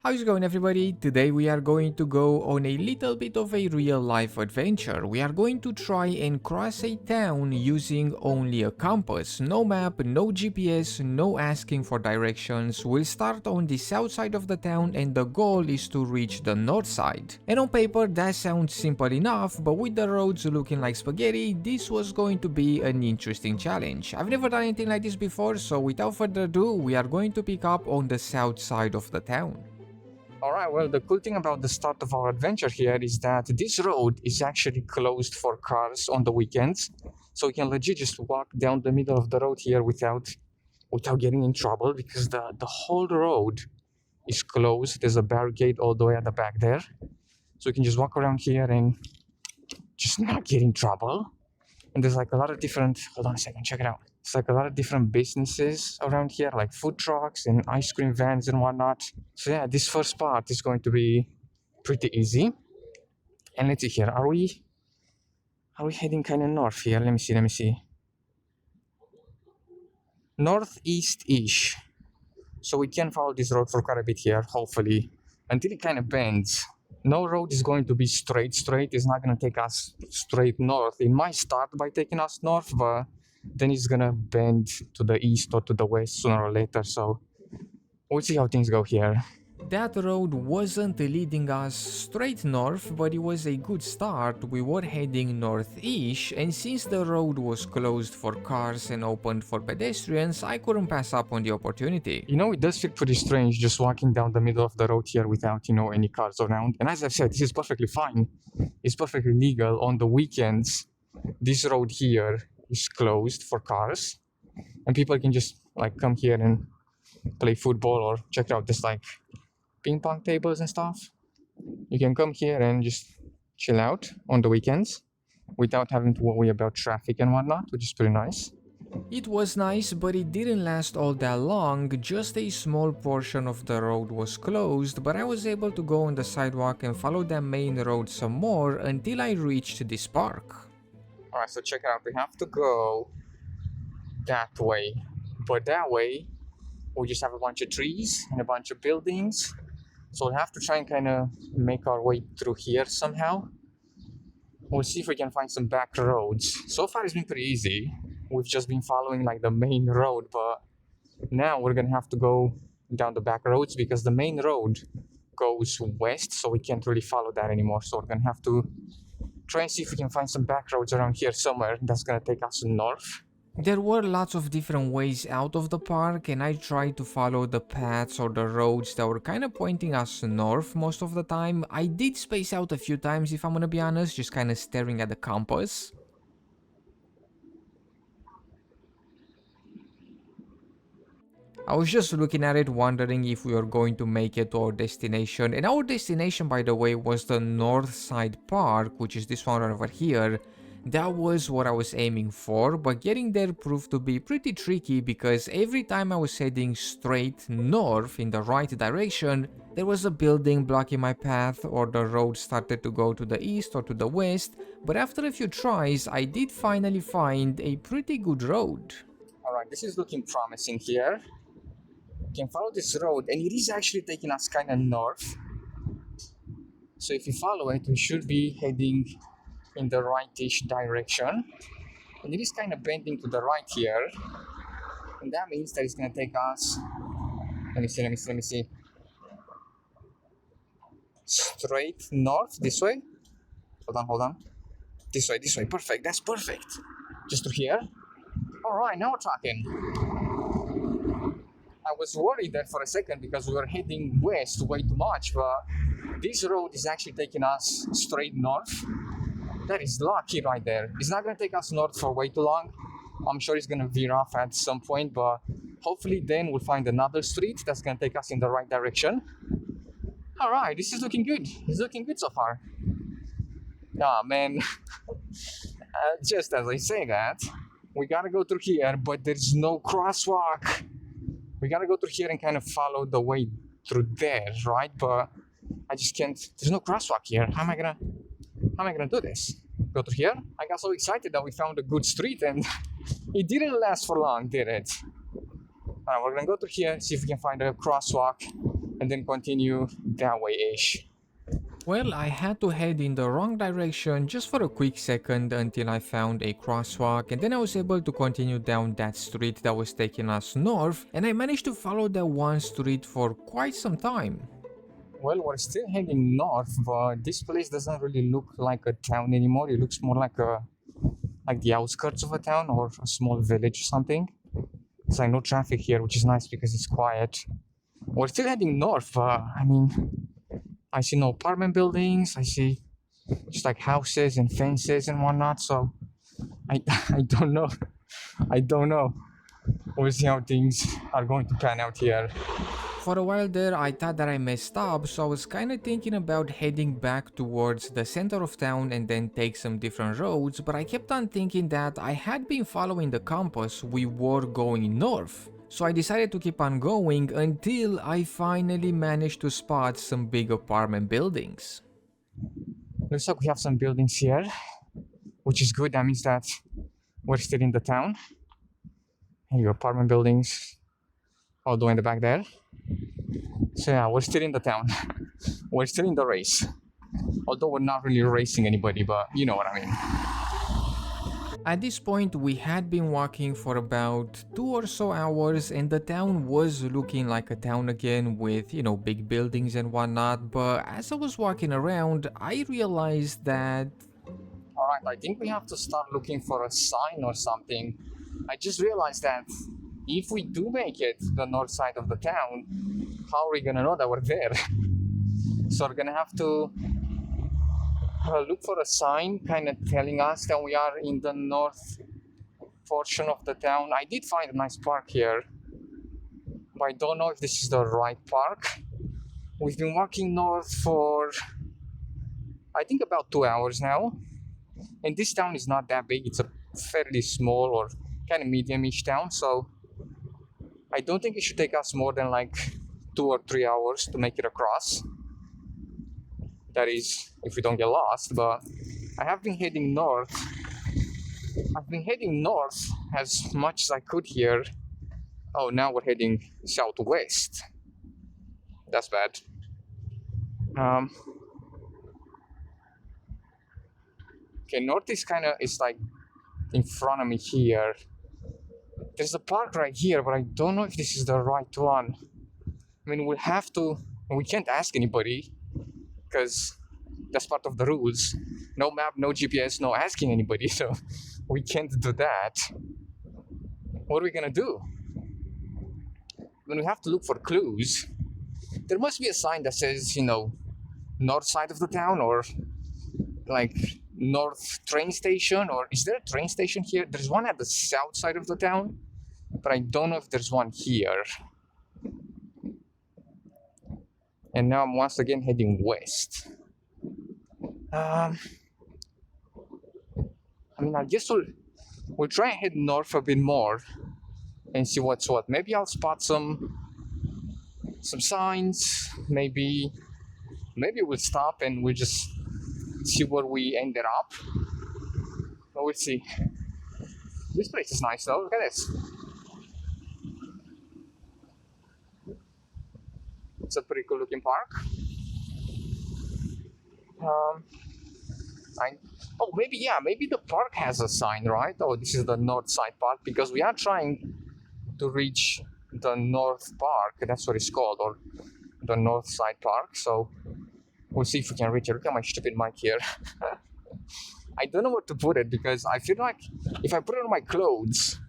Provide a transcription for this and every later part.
How's it going, everybody? Today we are going to go on a little bit of a real life adventure. We are going to try and cross a town using only a compass. No map, no GPS, no asking for directions. We'll start on the south side of the town and the goal is to reach the north side. And on paper that sounds simple enough, but with the roads looking like spaghetti, this was going to be an interesting challenge. I've never done anything like this before, so without further ado, we are going to pick up on the south side of the town. Alright, well, the cool thing about the start of our adventure here is that this road is actually closed for cars on the weekends. So we can legit just walk down the middle of the road here without getting in trouble because the whole road is closed. There's a barricade all the way at the back there. So we can just walk around here and just not get in trouble. And there's like a lot of different, hold on a second, check it out. It's like a lot of different businesses around here, like food trucks and ice cream vans and whatnot. So yeah, this first part is going to be pretty easy. And let's see here, are we heading kind of north here? Let me see. Northeast-ish. So we can follow this road for quite a bit here, hopefully, until it kind of bends. No road is going to be straight. It's not going to take us straight north. It might start by taking us north, but then it's going to bend to the east or to the west sooner or later. So we'll see how things go here. That road wasn't leading us straight north, but it was a good start. We were heading northeast, and since the road was closed for cars and opened for pedestrians, I couldn't pass up on the opportunity. You know, it does feel pretty strange just walking down the middle of the road here without, any cars around. And as I've said, this is perfectly fine. It's perfectly legal. On the weekends, this road here is closed for cars, and people can just like come here and play football or check it out. There's like ping pong tables and stuff. You can come here and just chill out on the weekends without having to worry about traffic and whatnot, which is pretty nice. It was nice, but it didn't last all that long. Just a small portion of the road was closed, but I was able to go on the sidewalk and follow the main road some more until I reached this park. Alright, so check it out. We have to go that way. But that way, we just have a bunch of trees and a bunch of buildings. So we'll have to try and kind of make our way through here somehow. We'll see if we can find some back roads. So far it's been pretty easy. We've just been following like the main road, but now we're gonna have to go down the back roads because the main road goes west, so we can't really follow that anymore. So we're gonna have to try and see if we can find some back roads around here somewhere that's gonna take us north. There were lots of different ways out of the park, and I tried to follow the paths or the roads that were kind of pointing us north most of the time. I did space out a few times, if I'm gonna be honest, just kind of staring at the compass. I was just looking at it, wondering if we were going to make it to our destination. And our destination, by the way, was the North Side Park, which is this one over here. That was what I was aiming for, but getting there proved to be pretty tricky because every time I was heading straight north in the right direction, there was a building blocking my path or the road started to go to the east or to the west, but after a few tries, I did finally find a pretty good road. Alright, this is looking promising here. We can follow this road, and it is actually taking us kind of north. So if we follow it, we should be heading in the rightish direction. And it is kind of bending to the right here. And that means that it's going to take us, let me see. Straight north, this way. Hold on. This way, perfect, that's perfect. Just through here. Alright, now we're talking. I was worried there for a second because we were heading west way too much, but this road is actually taking us straight north. That is lucky right there. It's not going to take us north for way too long. I'm sure it's going to veer off at some point, but hopefully then we'll find another street that's going to take us in the right direction. Alright, this is looking good. It's looking good so far. Ah, man. Just as I say that, we gotta go through here, but there's no crosswalk. We gotta go through here and kind of follow the way through there, right? But I just can't. There's no crosswalk here. How am I gonna do this? Go through here? I got so excited that we found a good street, and it didn't last for long, did it? Alright, we're gonna go through here, see if we can find a crosswalk, and then continue that way-ish. Well, I had to head in the wrong direction just for a quick second until I found a crosswalk, and then I was able to continue down that street that was taking us north, and I managed to follow that one street for quite some time. Well, we're still heading north, but this place doesn't really look like a town anymore. It looks more like the outskirts of a town or a small village or something. It's like no traffic here, which is nice because it's quiet. We're still heading north. I mean, I see no apartment buildings. I see just like houses and fences and whatnot. So I I don't know. I don't know. We'll see how things are going to pan out here. For a while there, I thought that I messed up, so I was kinda thinking about heading back towards the center of town and then take some different roads, but I kept on thinking that I had been following the compass, we were going north. So I decided to keep on going until I finally managed to spot some big apartment buildings. Looks like we have some buildings here, which is good. That means that we're still in the town. And your apartment buildings all the way in the back there. So yeah, we're still in the town. We're still in the race. Although we're not really racing anybody, but you know what I mean. At this point, we had been walking for about 2 or so hours, and the town was looking like a town again with, big buildings and whatnot. But as I was walking around, I realized that Alright, I think we have to start looking for a sign or something. I just realized that if we do make it to the north side of the town, how are we gonna know that we're there? So we're gonna have to look for a sign kind of telling us that we are in the north portion of the town. I did find a nice park here, but I don't know if this is the right park. We've been walking north for I think about 2 hours now, and this town is not that big. It's a fairly small or kind of medium-ish town, so I don't think it should take us more than like 2 or 3 hours to make it across. That is, if we don't get lost. But I have been heading north. I've been heading north as much as I could here. Oh, now we're heading southwest. That's bad. Okay, north is like in front of me here. There's a park right here, but I don't know if this is the right one. I mean, we can't ask anybody because that's part of the rules. No map, no GPS, no asking anybody, so we can't do that. What are we gonna do? When we have to look for clues, there must be a sign that says, north side of the town, or like north train station, or is there a train station here? There's one at the south side of the town, but I don't know if there's one here. And now I'm once again heading west. I guess we'll try and head north a bit more and see what's what. Maybe I'll spot some signs. Maybe we'll stop and we'll just see where we ended up. But we'll see. This place is nice though. Look at this. It's a pretty cool looking park. Maybe the park has a sign, right? Oh, this is the north side park, because we are trying to reach the north park. That's what it's called, or the north side park. So we'll see if we can reach it. Look at my stupid mic here. I don't know where to put it, because I feel like if I put it on my clothes,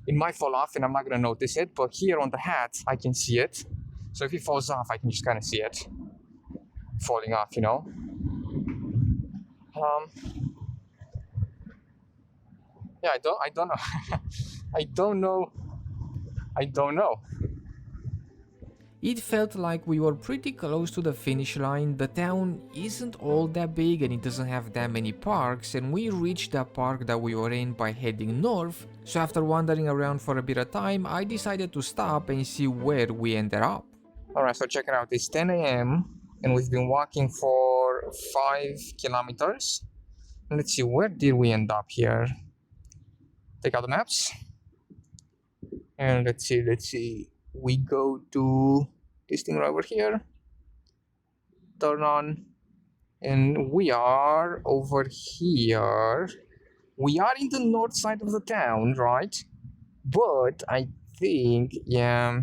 it might fall off and I'm not gonna notice it. But here on the hat, I can see it. So if it falls off, I can just kind of see it falling off, Yeah, I don't know. I don't know. it felt like we were pretty close to the finish line. The town isn't all that big and it doesn't have that many parks, and we reached the park that we were in by heading north. So after wandering around for a bit of time, I decided to stop and see where we ended up. Alright, so check it out. It's 10 a.m. and we've been walking for 5 kilometers. Let's see, where did we end up here? Take out the maps. And let's see. We go to this thing right over here. Turn on. And we are over here. We are in the north side of the town, right? But I think, yeah,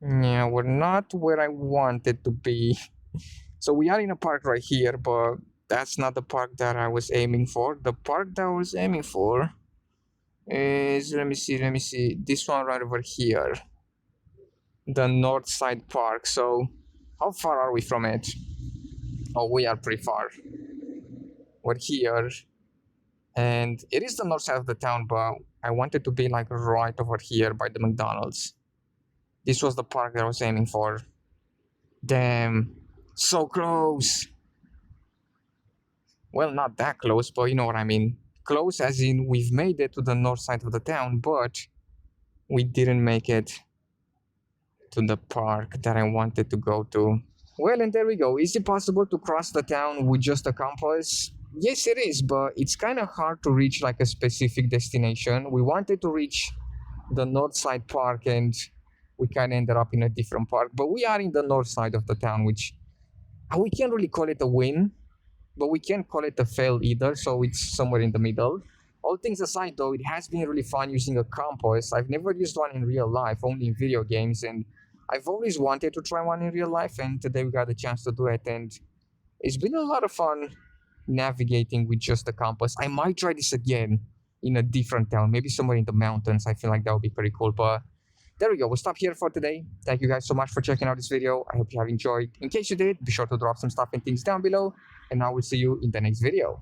we're not where I wanted to be. So we are in a park right here, but that's not the park that I was aiming for. The park that I was aiming for is, let me see, this one right over here. The north side park. So how far are we from it? Oh, we are pretty far. We're here. And it is the north side of the town, but I wanted to be like right over here by the McDonald's. This was the park that I was aiming for. Damn, so close. Well, not that close, but you know what I mean. Close as in we've made it to the north side of the town, but we didn't make it to the park that I wanted to go to. Well, and there we go. Is it possible to cross the town with just a compass? Yes, it is, but it's kind of hard to reach like a specific destination. We wanted to reach the north side park and we kind of ended up in a different park, but we are in the north side of the town, which we can't really call it a win, but we can't call it a fail either, so it's somewhere in the middle. All things aside though, it has been really fun using a compass. I've never used one in real life, only in video games, and I've always wanted to try one in real life, and today we got the chance to do it, and it's been a lot of fun navigating with just a compass. I might try this again in a different town, maybe somewhere in the mountains. I feel like that would be pretty cool, but there we go. We'll stop here for today. Thank you guys so much for checking out this video. I hope you have enjoyed. In case you did, be sure to drop some stuff and things down below, and I will see you in the next video.